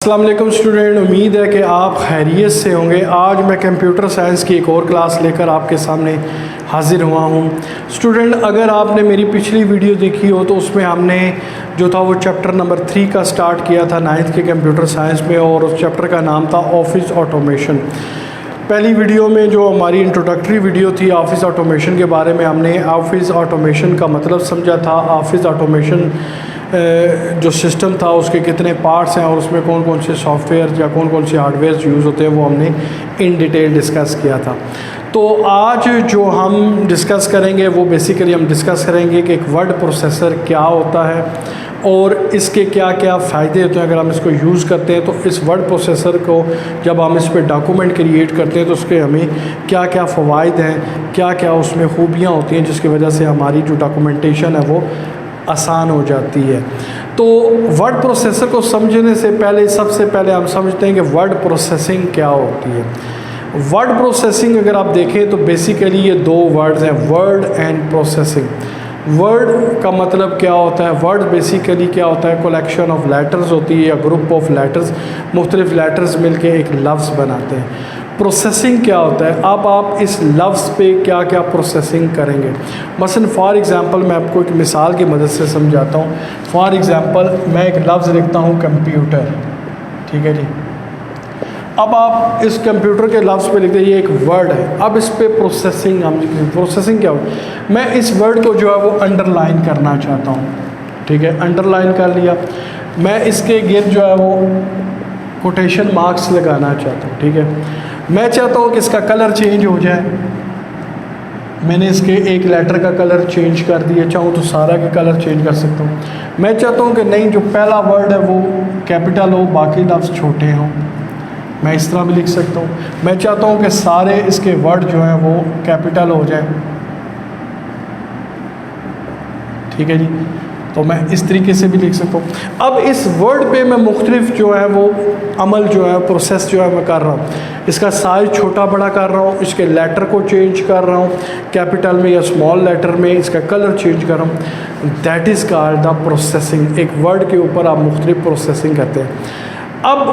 السلام علیکم اسٹوڈنٹ، امید ہے کہ آپ خیریت سے ہوں گے۔ آج میں کمپیوٹر سائنس کی ایک اور کلاس لے کر آپ کے سامنے حاضر ہوا ہوں۔ اسٹوڈنٹ، اگر آپ نے میری پچھلی ویڈیو دیکھی ہو تو اس میں ہم نے جو تھا وہ چیپٹر نمبر 3 کا سٹارٹ کیا تھا 9th کے کمپیوٹر سائنس میں، اور اس چیپٹر کا نام تھا آفس آٹومیشن۔ پہلی ویڈیو میں جو ہماری انٹروڈکٹری ویڈیو تھی آفس آٹومیشن کے بارے میں، ہم نے آفس آٹومیشن کا مطلب سمجھا تھا، آفس آٹومیشن جو سسٹم تھا اس کے کتنے پارٹس ہیں اور اس میں کون کون سے سافٹ ویئر یا کون کون سے ہارڈ ویئرز یوز ہوتے ہیں، وہ ہم نے ان ڈیٹیل ڈسکس کیا تھا۔ تو آج جو ہم ڈسکس کریں گے وہ بیسیکلی ہم ڈسکس کریں گے کہ ایک ورڈ پروسیسر کیا ہوتا ہے اور اس کے کیا کیا فائدے ہوتے ہیں اگر ہم اس کو یوز کرتے ہیں۔ تو اس ورڈ پروسیسر کو جب ہم اس پہ ڈاکومنٹ کریٹ کرتے ہیں تو اس کے ہمیں کیا کیا فوائد ہیں، کیا کیا اس میں خوبیاں ہوتی ہیں جس کی وجہ سے ہماری جو ڈاکومنٹیشن ہے وہ آسان ہو جاتی ہے۔ تو ورڈ پروسیسر کو سمجھنے سے پہلے سب سے پہلے ہم سمجھتے ہیں کہ ورڈ پروسیسنگ کیا ہوتی ہے۔ ورڈ پروسیسنگ اگر آپ دیکھیں تو بیسیکلی یہ دو ورڈز ہیں، ورڈ اینڈ پروسیسنگ۔ ورڈ کا مطلب کیا ہوتا ہے؟ ورڈ بیسیکلی کیا ہوتا ہے؟ کلیکشن آف لیٹرز ہوتی ہے یا گروپ آف لیٹرز، مختلف لیٹرز مل کے ایک لفظ بناتے ہیں۔ پروسیسنگ کیا ہوتا ہے؟ اب آپ اس لفظ پہ کیا کیا پروسیسنگ کریں گے؟ مثلا فار ایگزامپل میں آپ کو ایک مثال کی مدد سے سمجھاتا ہوں۔ فار ایگزامپل میں ایک لفظ لکھتا ہوں کمپیوٹر، ٹھیک ہے جی۔ اب آپ اس کمپیوٹر کے لفظ پہ لکھتے ہیں، یہ ایک ورڈ ہے۔ اب اس پہ پروسیسنگ ہم لکھتے ہیں۔ پروسیسنگ کیا ہو؟ میں اس ورڈ کو جو ہے وہ انڈر لائن کرنا چاہتا ہوں، ٹھیک ہے، انڈر لائن کر لیا۔ میں اس کے گرد جو ہے وہ کوٹیشن مارکس لگانا چاہتا ہوں، ٹھیک ہے۔ میں چاہتا ہوں کہ اس کا کلر چینج ہو جائے، میں نے اس کے ایک لیٹر کا کلر چینج کر دیا، چاہوں تو سارا کا کلر چینج کر سکتا ہوں۔ میں چاہتا ہوں کہ نہیں، جو پہلا ورڈ ہے وہ کیپٹل ہو، باقی لفظ چھوٹے ہوں، میں اس طرح بھی لکھ سکتا ہوں۔ میں چاہتا ہوں کہ سارے اس کے ورڈ جو ہیں وہ کیپٹل ہو جائیں، ٹھیک ہے جی، تو میں اس طریقے سے بھی لکھ سکتا ہوں۔ اب اس ورڈ پہ میں مختلف جو ہے وہ عمل جو ہے، پروسیس جو ہے میں کر رہا ہوں۔ اس کا سائز چھوٹا بڑا کر رہا ہوں، اس کے لیٹر کو چینج کر رہا ہوں، کیپٹل میں یا اسمال لیٹر میں، اس کا کلر چینج کر رہا ہوں۔ That is called the processing. ایک ورڈ کے اوپر آپ مختلف پروسیسنگ کرتے ہیں۔ اب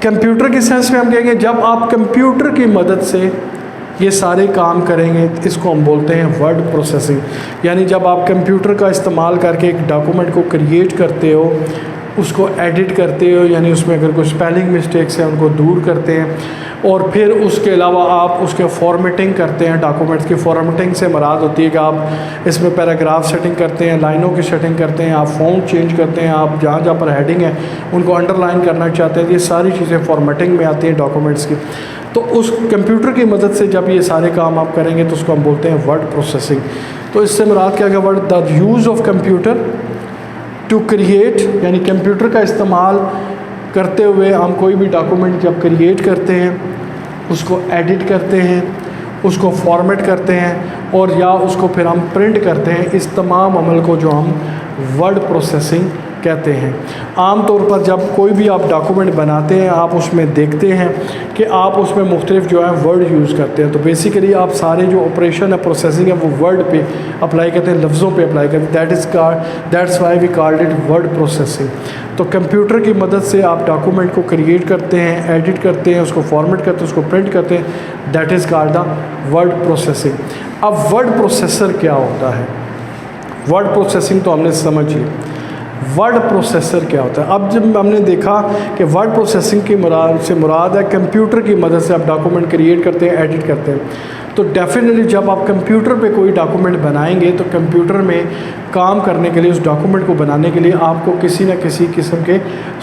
کمپیوٹر کے سینس میں ہم کہیں گے جب آپ کمپیوٹر کی مدد سے یہ سارے کام کریں گے اس کو ہم بولتے ہیں ورڈ پروسیسنگ۔ یعنی جب آپ کمپیوٹر کا استعمال کر کے ایک ڈاکومنٹ کو کریٹ کرتے ہو، اس کو ایڈٹ کرتے ہو، یعنی اس میں اگر کوئی اسپیلنگ مسٹیکس ہیں ان کو دور کرتے ہیں، اور پھر اس کے علاوہ آپ اس کے فارمیٹنگ کرتے ہیں۔ ڈاکومنٹس کی فارمیٹنگ سے مراد ہوتی ہے کہ آپ اس میں پیراگراف سیٹنگ کرتے ہیں، لائنوں کی سیٹنگ کرتے ہیں، آپ فونٹ چینج کرتے ہیں، آپ جہاں جہاں پر ہیڈنگ ہے ان کو انڈر لائن کرنا چاہتے ہیں۔ یہ ساری چیزیں فارمیٹنگ میں آتی ہیں ڈاکومنٹس کی۔ تو اس کمپیوٹر کی مدد سے جب یہ سارے کام آپ کریں گے تو اس کو ہم بولتے ہیں ورڈ پروسیسنگ۔ تو اس سے مراد کیا word the use of computer to create, یعنی کمپیوٹر کا استعمال کرتے ہوئے ہم کوئی بھی ڈاکومنٹ جب کریٹ کرتے ہیں، اس کو ایڈٹ کرتے ہیں، اس کو فارمیٹ کرتے ہیں، اور یا اس کو پھر ہم پرنٹ کرتے ہیں، اس تمام عمل کو جو ہم ورڈ پروسیسنگ کہتے ہیں۔ عام طور پر جب کوئی بھی آپ ڈاکومنٹ بناتے ہیں آپ اس میں دیکھتے ہیں کہ آپ اس میں مختلف جو ہے ورڈ یوز کرتے ہیں۔ تو بیسیکلی آپ سارے جو آپریشن ہے، پروسیسنگ ہے، وہ ورڈ پہ اپلائی کرتے ہیں، لفظوں پہ اپلائی کرتے ہیں۔ That's why we called it word processing. تو کمپیوٹر کی مدد سے آپ ڈاکومنٹ کو کریٹ کرتے ہیں، ایڈٹ کرتے ہیں، اس کو فارمیٹ کرتے ہیں، اس کو پرنٹ کرتے ہیں۔ That is called the word processing. اب ورڈ پروسیسر کیا ہوتا ہے؟ ورڈ پروسیسنگ تو ہم نے سمجھ لی، ورڈ پروسیسر کیا ہوتا ہے؟ اب جب ہم نے دیکھا کہ ورڈ پروسیسنگ کی مراد ہے کمپیوٹر کی مدد سے آپ ڈاکومنٹ کریٹ کرتے ہیں، ایڈٹ کرتے ہیں، تو ڈیفینیٹلی جب آپ کمپیوٹر پہ کوئی ڈاکومنٹ بنائیں گے تو کمپیوٹر میں کام کرنے کے لیے، اس ڈاکومنٹ کو بنانے کے لیے آپ کو کسی نہ کسی قسم کے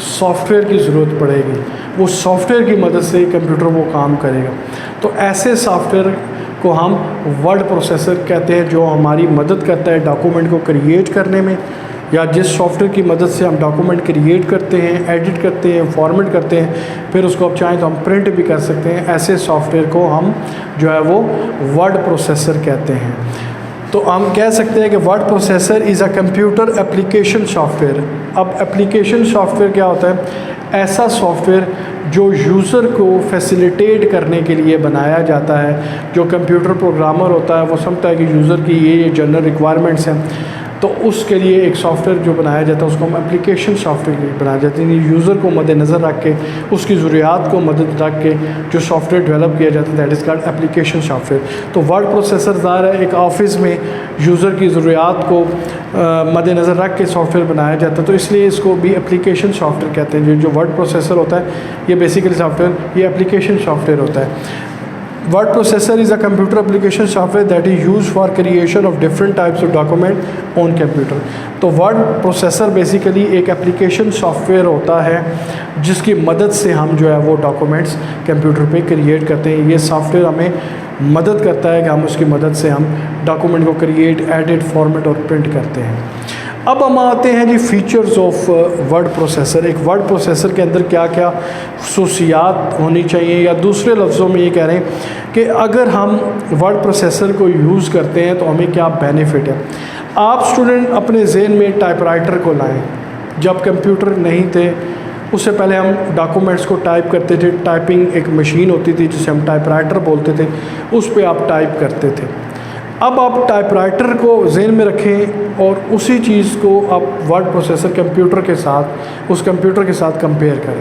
سافٹ ویئر کی ضرورت پڑے گی۔ وہ سافٹ ویئر کی مدد سے کمپیوٹر وہ کام کرے گا۔ تو ایسے سافٹ ویئر کو ہم ورڈ پروسیسر کہتے ہیں جو ہماری مدد کرتا ہے ڈاکومنٹ کو کریٹ کرنے میں، یا جس سافٹ ویئر کی مدد سے ہم ڈاکومنٹ کریٹ کرتے ہیں، ایڈٹ کرتے ہیں، فارمیٹ کرتے ہیں، پھر اس کو آپ چاہیں تو ہم پرنٹ بھی کر سکتے ہیں۔ ایسے سافٹ ویئر کو ہم جو ہے وہ ورڈ پروسیسر کہتے ہیں۔ تو ہم کہہ سکتے ہیں کہ word processor is a computer application soft where. اب اپلیکیشن سافٹ ویئر کیا ہوتا ہے؟ ایسا سافٹ ویئر جو یوزر کو فیسیلیٹیٹ کرنے کے لیے بنایا جاتا ہے۔ جو کمپیوٹر پروگرامر ہوتا ہے وہ سمجھتا ہے کہ یوزر کی یہ جنرل ریکوائرمنٹس ہیں، تو اس کے لیے ایک سافٹ ویئر جو بنایا جاتا ہے اس کو ہم اپلیکیشن سافٹ ویئر بنایا جاتا ہے، یعنی یوزر کو مد نظر رکھ کے، اس کی ضروریات کو مدد رکھ کے جو سافٹ ویئر ڈیولپ کیا جاتا ہے that is called application soft where. تو ورڈ پروسیسر ظاہر ہے ایک آفس میں یوزر کی ضروریات کو مد نظر رکھ کے سافٹ ویئر بنایا جاتا ہے، تو اس لیے اس کو بھی اپلیکیشن سافٹ ویئر کہتے ہیں۔ جو ورڈ پروسیسر ہوتا ہے یہ بیسیکلی سافٹ ویئر، یہ اپلیکیشن سافٹ ویئر ہوتا ہے۔ Word processor is a computer application software that is used for creation of different types of document on computer۔ تو word processor بیسیکلی ایک اپلیکیشن سافٹ ویئر ہوتا ہے جس کی مدد سے ہم جو ہے وہ ڈاکومنٹس کمپیوٹر پہ کریٹ کرتے ہیں۔ یہ سافٹ ویئر ہمیں مدد کرتا ہے کہ ہم اس کی مدد سے ہم ڈاکومنٹ کو کریٹ، ایڈٹ، فارمیٹ اور پرنٹ کرتے ہیں۔ اب ہم آتے ہیں جی فیچرز آف ورڈ پروسیسر۔ ایک ورڈ پروسیسر کے اندر کیا کیا خصوصیات ہونی چاہیے، یا دوسرے لفظوں میں یہ کہہ رہے ہیں کہ اگر ہم ورڈ پروسیسر کو یوز کرتے ہیں تو ہمیں کیا بینیفٹ ہے۔ آپ اسٹوڈنٹ اپنے ذہن میں ٹائپ رائٹر کو لائیں۔ جب کمپیوٹر نہیں تھے اس سے پہلے ہم ڈاکومنٹس کو ٹائپ کرتے تھے، ٹائپنگ ایک مشین ہوتی تھی جسے ہم ٹائپ رائٹر بولتے تھے، اس پہ آپ ٹائپ کرتے تھے۔ اب آپ ٹائپ رائٹر کو ذہن میں رکھیں اور اسی چیز کو آپ ورڈ پروسیسر کمپیوٹر کے ساتھ، اس کمپیوٹر کے ساتھ کمپیئر کریں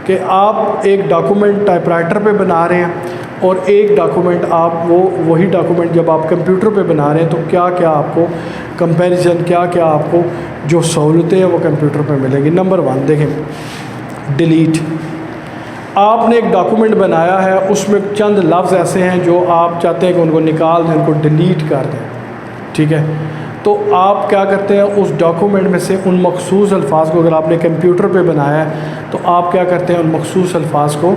کہ آپ ایک ڈاکومنٹ ٹائپ رائٹر پہ بنا رہے ہیں اور ایک ڈاکومنٹ آپ وہی ڈاکومنٹ جب آپ کمپیوٹر پہ بنا رہے ہیں تو کیا کیا آپ کو کمپیریزن، کیا کیا آپ کو جو سہولتیں ہیں وہ کمپیوٹر پہ ملیں گی۔ نمبر 1 دیکھیں، ڈیلیٹ۔ آپ نے ایک ڈاکومنٹ بنایا ہے، اس میں چند لفظ ایسے ہیں جو آپ چاہتے ہیں کہ ان کو نکال دیں، ان کو ڈیلیٹ کر دیں، ٹھیک ہے؟ تو آپ کیا کرتے ہیں، اس ڈاکومنٹ میں سے ان مخصوص الفاظ کو، اگر آپ نے کمپیوٹر پہ بنایا ہے تو آپ کیا کرتے ہیں، ان مخصوص الفاظ کو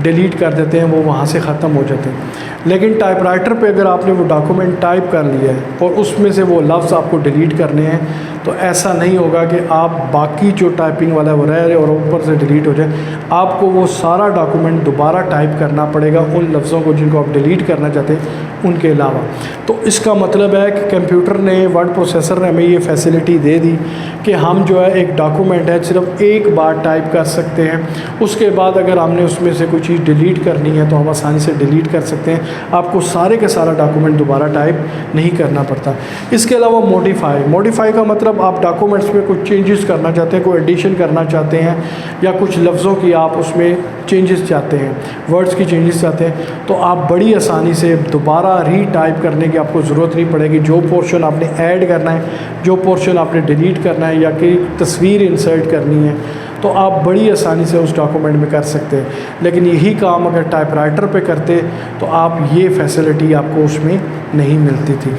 ڈیلیٹ کر دیتے ہیں، وہ وہاں سے ختم ہو جاتے ہیں۔ لیکن ٹائپ رائٹر پہ اگر آپ نے وہ ڈاکومنٹ ٹائپ کر لیا ہے اور اس میں سے وہ لفظ آپ کو ڈیلیٹ کرنے ہیں تو ایسا نہیں ہوگا کہ آپ باقی جو ٹائپنگ والا ہے وہ رہ رہے اور اوپر سے ڈیلیٹ ہو جائے۔ آپ کو وہ سارا ڈاکومنٹ دوبارہ ٹائپ کرنا پڑے گا ان لفظوں کو جن کو آپ ڈیلیٹ کرنا چاہتے ہیں ان کے علاوہ۔ تو اس کا مطلب ہے کہ کمپیوٹر نے، ورڈ پروسیسر نے ہمیں یہ فیسلٹی دے دی کہ ہم جو ہے ایک ڈاکومنٹ ہے صرف ایک بار ٹائپ کر سکتے ہیں، اس کے بعد اگر ہم نے اس میں سے کوئی چیز ڈیلیٹ کرنی ہے تو ہم آسانی سے ڈیلیٹ کر سکتے ہیں، آپ کو سارے کا سارا ڈاکومنٹ دوبارہ ٹائپ نہیں کرنا پڑتا۔ اس کے علاوہ موڈیفائی کا مطلب آپ ڈاکومنٹس میں کچھ چینجز کرنا چاہتے ہیں، کوئی ایڈیشن کرنا چاہتے ہیں یا کچھ لفظوں کی آپ اس میں چینجز چاہتے ہیں، ورڈز کی چینجز چاہتے ہیں، تو آپ بڑی آسانی سے دوبارہ ری ٹائپ کرنے کی آپ کو ضرورت نہیں پڑے گی۔ جو پورشن آپ نے ایڈ کرنا ہے، جو پورشن آپ نے ڈیلیٹ کرنا ہے یا کہ تصویر انسرٹ کرنی ہے تو آپ بڑی آسانی سے اس ڈاکومنٹ میں کر سکتے ہیں۔ لیکن یہی کام اگر ٹائپ رائٹر پہ کرتے تو آپ یہ فیسلٹی آپ کو اس میں نہیں ملتی تھی۔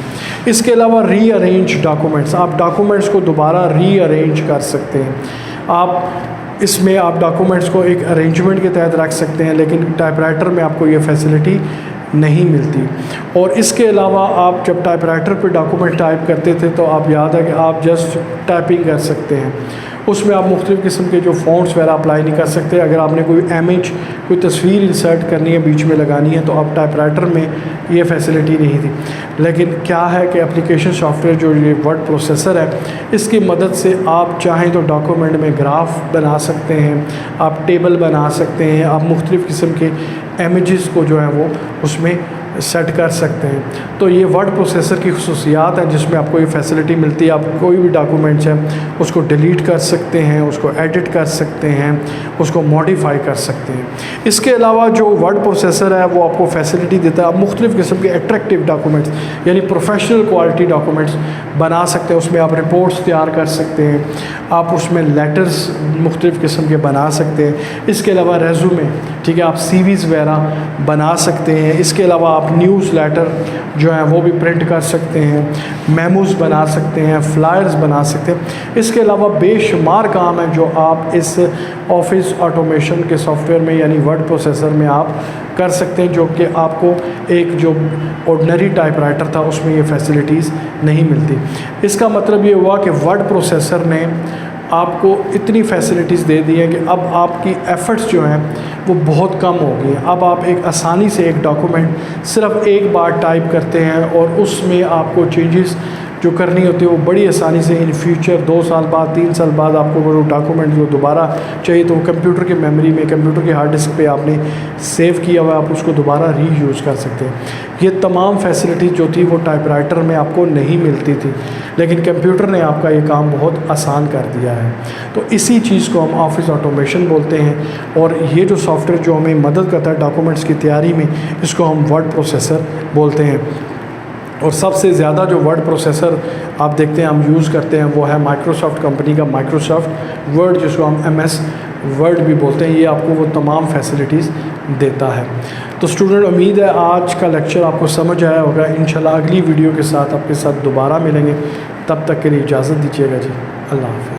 اس کے علاوہ ری ارینج ڈاکومنٹس، آپ ڈاکومنٹس کو دوبارہ ری ارینج کر سکتے ہیں۔ آپ اس میں آپ ڈاکومنٹس کو ایک ارینجمنٹ کے تحت رکھ سکتے ہیں، لیکن ٹائپ رائٹر میں آپ کو یہ فیسلٹی نہیں ملتی۔ اور اس کے علاوہ آپ جب ٹائپ رائٹر پہ ڈاکومنٹ ٹائپ کرتے تھے تو آپ یاد ہے کہ آپ جسٹ ٹائپنگ کر سکتے ہیں، اس میں آپ مختلف قسم کے جو فونٹس وغیرہ اپلائی نہیں کر سکتے۔ اگر آپ نے کوئی امیج، کوئی تصویر انسرٹ کرنی ہے، بیچ میں لگانی ہے تو آپ ٹائپ رائٹر میں یہ فیسلٹی نہیں تھی۔ لیکن کیا ہے کہ اپلیکیشن سافٹ ویئر جو یہ ورڈ پروسیسر ہے، اس کی مدد سے آپ چاہیں تو ڈاکومنٹ میں گراف بنا سکتے ہیں، آپ ٹیبل بنا سکتے ہیں، آپ مختلف قسم کے امیجز کو جو ہے وہ اس میں سیٹ کر سکتے ہیں۔ تو یہ ورڈ پروسیسر کی خصوصیات ہیں جس میں آپ کو یہ فیسلٹی ملتی ہے۔ آپ کوئی بھی ڈاکومنٹس ہے اس کو ڈیلیٹ کر سکتے ہیں، اس کو ایڈٹ کر سکتے ہیں، اس کو ماڈیفائی کر سکتے ہیں۔ اس کے علاوہ جو ورڈ پروسیسر ہے وہ آپ کو فیسلٹی دیتا ہے، آپ مختلف قسم کے اٹریکٹیو ڈاکومنٹس یعنی پروفیشنل کوالٹی ڈاکومنٹس بنا سکتے ہیں۔ اس میں آپ رپورٹس تیار کر سکتے ہیں، آپ اس میں لیٹرز مختلف قسم کے بنا سکتے ہیں۔ اس کے علاوہ ریزومے، ٹھیک ہے، آپ سی ویز وغیرہ بنا سکتے ہیں۔ اس کے علاوہ آپ نیوز لیٹر جو ہیں وہ بھی پرنٹ کر سکتے ہیں، میموز بنا سکتے ہیں، فلائرز بنا سکتے ہیں۔ اس کے علاوہ بے شمار کام ہیں جو آپ اس آفس آٹومیشن کے سافٹ ویئر میں یعنی ورڈ پروسیسر میں آپ کر سکتے ہیں، جو کہ آپ کو ایک جو آرڈنری ٹائپ رائٹر تھا اس میں یہ فیسلٹیز نہیں ملتی۔ اس کا مطلب یہ ہوا کہ ورڈ پروسیسر نے آپ کو اتنی فیسلٹیز دے دی ہیں کہ اب آپ کی ایفرٹس جو ہیں وہ بہت کم ہو گئی ہیں۔ اب آپ ایک آسانی سے ایک ڈاکومنٹ صرف ایک بار ٹائپ کرتے ہیں اور اس میں آپ کو چینجز جو کرنی ہوتی ہے وہ بڑی آسانی سے ان فیوچر 2 سال بعد 3 سال بعد آپ کو اگر وہ ڈاکومنٹ کو دوبارہ چاہیے تو کمپیوٹر کی میموری میں کمپیوٹر کی ہارڈ ڈسک پہ آپ نے سیو کیا ہوا ہے، آپ اس کو دوبارہ ری یوز کر سکتے ہیں۔ یہ تمام فیسلٹیز جو تھی وہ ٹائپ رائٹر میں آپ کو نہیں ملتی تھی، لیکن کمپیوٹر نے آپ کا یہ کام بہت آسان کر دیا ہے۔ تو اسی چیز کو ہم آفس آٹومیشن بولتے ہیں، اور یہ جو سافٹ ویئر جو ہمیں مدد کرتا ہے ڈاکومنٹس کی تیاری میں، اس کو ہم ورڈ پروسیسر بولتے ہیں۔ اور سب سے زیادہ جو ورڈ پروسیسر آپ دیکھتے ہیں ہم یوز کرتے ہیں وہ ہے مائکروسافٹ کمپنی کا مائکروسافٹ ورڈ، جس کو ہم ایم ایس ورڈ بھی بولتے ہیں۔ یہ آپ کو وہ تمام فیسلٹیز دیتا ہے۔ تو اسٹوڈنٹ، امید ہے آج کا لیکچر آپ کو سمجھ آیا ہوگا۔ انشاءاللہ اگلی ویڈیو کے ساتھ آپ کے ساتھ دوبارہ ملیں گے، تب تک کے لیے اجازت دیجیے گا جی، اللہ حافظ۔